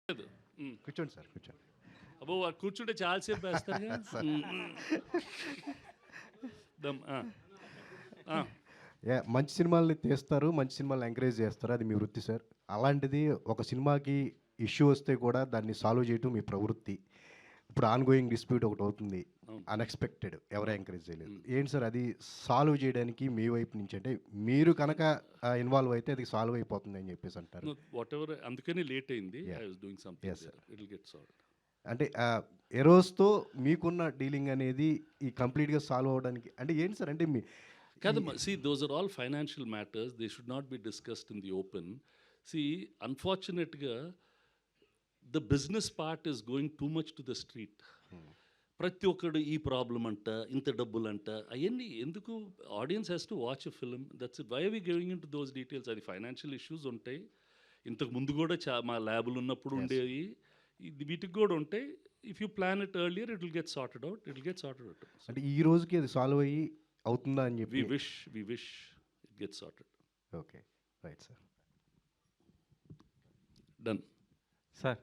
కూర్చోండి సార్, కూర్చోండి. అబ్బో కూర్చుంటే చాలాసేపు వేస్తారు. మంచి సినిమాల్ని తీస్తారు, మంచి సినిమాలను ఎంకరేజ్ చేస్తారు, అది మీ వృత్తి సార్. అలాంటిది ఒక సినిమాకి ఇష్యూ వస్తే కూడా దాన్ని సాల్వ్ చేయటం మీ ప్రవృత్తి. ఇప్పుడు ఆన్గోయింగ్ డిస్ప్యూట్ ఒకటి అవుతుంది, అన్ఎక్స్పెక్టెడ్, ఎవరు ఎంకరేజ్ చేయలేదు. ఏంటి సార్ అది సాల్వ్ చేయడానికి మీ వైపు నుంచి, అంటే మీరు కనుక ఇన్వాల్వ్ అయితే అది సాల్వ్ అయిపోతుంది అని చెప్పేసి అంటారు. వాట్ ఎవర్, అందుకని లేట్ అయింది. I was doing something. Yes, sir. It will get solved. అంటే ఎరోస్తో మీకున్న డీలింగ్ అనేది ఈ కంప్లీట్గా సాల్వ్ అవ్వడానికి అంటే ఏంటి సార్? అంటే మీ కాదమ్మా, see, those are all financial matters. They should not be discussed in the open. See, unfortunately, the business part is going too much to the street. ప్రతి ఒక్కడు ఈ ప్రాబ్లం అంట, ఇంత డబ్బులు అంట, అవన్నీ ఎందుకు? Audience has to watch a film, that's it. Why are we going in to those details? అది ఫైనాన్షియల్ ఇష్యూస్ ఉంటాయి, ఇంతకు ముందు కూడా మా ల్యాబులు ఉన్నప్పుడు ఉండేవి, వీటికి కూడా ఉంటాయి. If you plan it earlier it will get sorted out. అంటే ఈ రోజుకి అది సాల్వ్ అయ్యి అవుతుందా అని చెప్పి we wish it gets sorted. Okay, right sir. Done. Sir,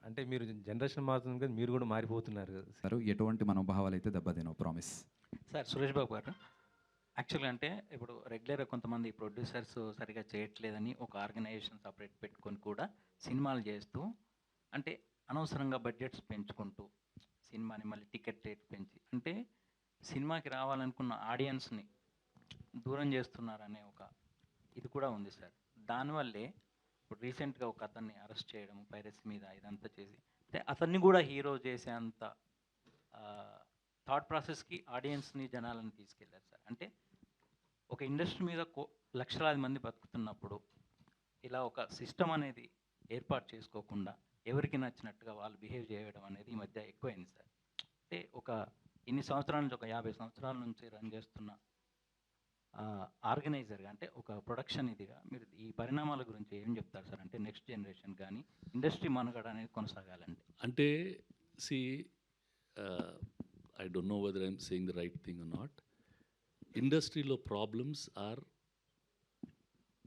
అంటే మీరు జనరేషన్ మారుతుంది కదా, మీరు కూడా మారిపోతున్నారు కదా సార్. ఎటువంటి మనోభావాలు అయితే దెబ్బతినో ప్రామిస్. సార్, సురేష్ బాబు గారు, యాక్చువల్గా అంటే ఇప్పుడు రెగ్యులర్గా కొంతమంది ప్రొడ్యూసర్స్ సరిగా చేయట్లేదని ఒక ఆర్గనైజేషన్ సపరేట్ పెట్టుకొని కూడా సినిమాలు చేస్తూ, అంటే అనవసరంగా బడ్జెట్స్ పెంచుకుంటూ సినిమాని మళ్ళీ టికెట్ రేట్ పెంచి, అంటే సినిమాకి రావాలనుకున్న ఆడియన్స్ని దూరం చేస్తున్నారనే ఒక ఇది కూడా ఉంది సార్. దానివల్లే ఇప్పుడు రీసెంట్గా ఒక అతన్ని అరెస్ట్ చేయడం, పైరసీ మీద ఇదంతా చేసి, అంటే అతన్ని కూడా హీరో చేసే అంత థాట్ ప్రాసెస్కి ఆడియన్స్ని, జనాలను తీసుకెళ్ళారు సార్. అంటే ఒక ఇండస్ట్రీ మీద లక్షలాది మంది బతుకుతున్నప్పుడు ఇలా ఒక సిస్టమ్ అనేది ఏర్పాటు చేసుకోకుండా ఎవరికి నచ్చినట్టుగా వాళ్ళు బిహేవ్ చేయడం అనేది ఈ మధ్య ఎక్కువైంది సార్. అంటే ఒక ఇన్ని సంవత్సరాల నుంచి, ఒక 50 సంవత్సరాల నుంచి రన్ చేస్తున్న ఆర్గనైజర్గా, అంటే ఒక ప్రొడక్షన్ ఇదిగా మీరు ఈ పరిణామాల గురించి ఏం చెప్తారు సార్? అంటే నెక్స్ట్ జనరేషన్ కానీ ఇండస్ట్రీ మనుగడ అనేది కొనసాగాలంటే. అంటే C, I don't know whether I'm saying the right thing or not. ఇండస్ట్రీలో ప్రాబ్లమ్స్ ఆర్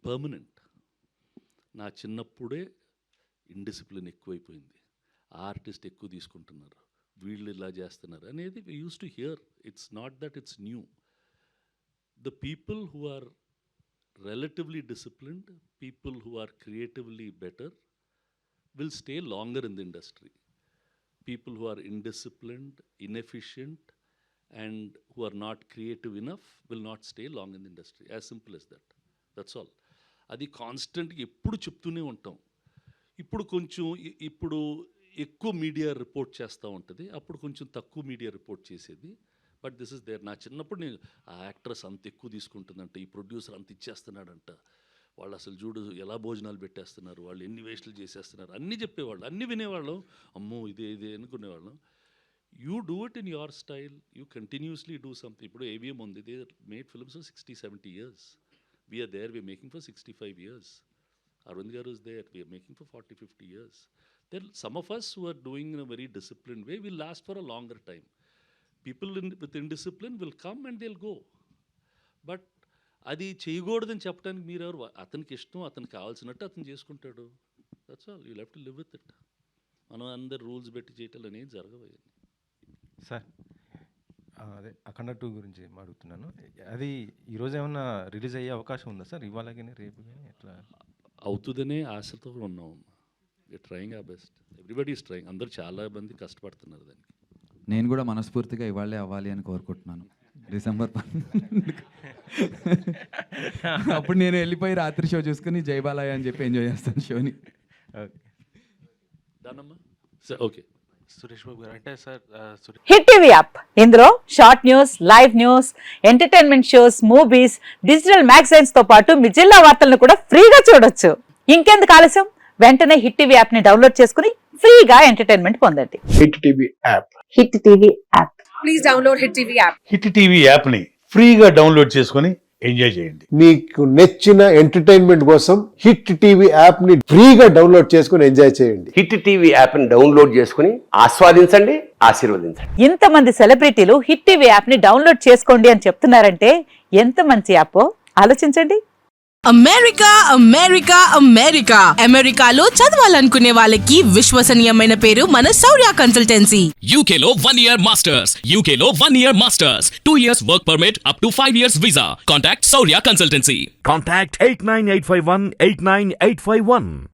పర్మనెంట్. నా చిన్నప్పుడే ఇండిసిప్లిన్ ఎక్కువైపోయింది, ఆర్టిస్ట్ ఎక్కువ తీసుకుంటున్నారు, వీళ్ళు ఇలా చేస్తున్నారు అనేది we used to hear. It's not that it's new. The people who are relatively disciplined, people who are creatively better will stay longer in the industry. People who are indisciplined, inefficient, and who are not creative enough will not stay long in the industry. As simple as that. That's all. అది కాన్స్టెంట్గా ఎప్పుడు చెప్తూనే ఉంటాం. ఇప్పుడు ఎక్కువ media report చేస్తూ ఉంటుంది, అప్పుడు కొంచెం తక్కువ మీడియా రిపోర్ట్ చేసేది. But this is there. నా చిన్నప్పుడు నేను ఆ యాక్ట్రెస్ అంత ఎక్కువ తీసుకుంటుందంట, ఈ ప్రొడ్యూసర్ అంత ఇచ్చేస్తున్నాడంట, వాళ్ళు అసలు చూడు ఎలా భోజనాలు పెట్టేస్తున్నారు, వాళ్ళు ఎన్ని వేస్టులు చేసేస్తున్నారు, అన్నీ చెప్పేవాళ్ళు, అన్నీ వినేవాళ్ళం. అమ్మో ఇదే అనుకునేవాళ్ళం. You do it in your style, you continuously do something. ఇప్పుడు ఏవిఎం ఉంది, they made films for 60-70 years. We are there, we are making for 65 years. Arvind Garu is there, we are making for 40-50 years. There are some of us who are doing in a very disciplined way will last for a longer time. People with indiscipline will come and they'll go. But అది చేయకూడదని చెప్పడానికి మీరు ఎవరు? అతనికి ఇష్టం, అతనికి కావాల్సినట్టు అతను చేసుకుంటాడు. That's all. You have to live with it. మనం అందరు రూల్స్ పెట్టి చేయటం అనేది జరగవు. సార్, అదే అఖండ 2 గురించి అడుగుతున్నాను. అది ఈరోజు ఏమన్నా రిలీజ్ అయ్యే అవకాశం ఉందా సార్? ఇవాళ కానీ రేపు కానీ ఎట్లా అవుతుందనే ఆశతో ఉన్నాం. We are trying our best. Everybody is trying. అందరూ చాలా మంది కష్టపడుతున్నారు దానికి. నేను కూడా మనస్ఫూర్తిగా ఇవాళే అవ్వాలి అని కోరుకుంటున్నాను. డిసెంబర్ అప్పుడు నేను వెళ్ళిపోయి రాత్రి షో చూసుకుని జైబాలయ్య అని చెప్పి ఎంజాయ్ చేస్తాను షోని. ఓకే. సురేష్ బాబు గారు, అంటే సార్ హిట్ టీవీ యాప్, ఇందులో short news, live news, entertainment shows, movies, digital magazines తో పాటు మీ జిల్లా వార్తలను కూడా ఫ్రీగా చూడొచ్చు. ఇంకెందుకు ఆలస్యం? వెంటనే హిట్ టీవీ యాప్ ని డౌన్లోడ్ చేసుకుని ఫ్రీగా ఎంటర్టైన్మెంట్ పొందండి. Hit TV app. Hit TV app. Please download hit TV app. Hit TV app ని ఫ్రీగా డౌన్లోడ్ చేసుకుని ఎంజాయ్ చేయండి. మీకు నచ్చిన ఎంటర్టైన్మెంట్ కోసం హిట్ టీవీ యాప్ ని ఫ్రీగా డౌన్లోడ్ చేసుకుని ఎంజాయ్ చేయండి. హిట్ టీవీ యాప్ ని డౌన్లోడ్ చేసుకుని ఆస్వాదించండి, ఆశీర్వదించండి. ఇంతమంది సెలబ్రిటీలు హిట్ టీవీ యాప్ ని డౌన్లోడ్ చేసుకోండి అని చెప్తున్నారంటే ఎంత మంచి యాప్ ఆలోచించండి. అమెరికా అమెరికా అమెరికా అమెరికాలో చదవాలనుకునే వాళ్ళకి విశ్వసనీయమైన పేరు మన శౌర్య కన్సల్టెన్సీ. UK లో 1 year masters. UK లో 1 year masters. 2 years work permit up to 5 years visa. Contact Saurya Consultancy. Contact 89851 89851.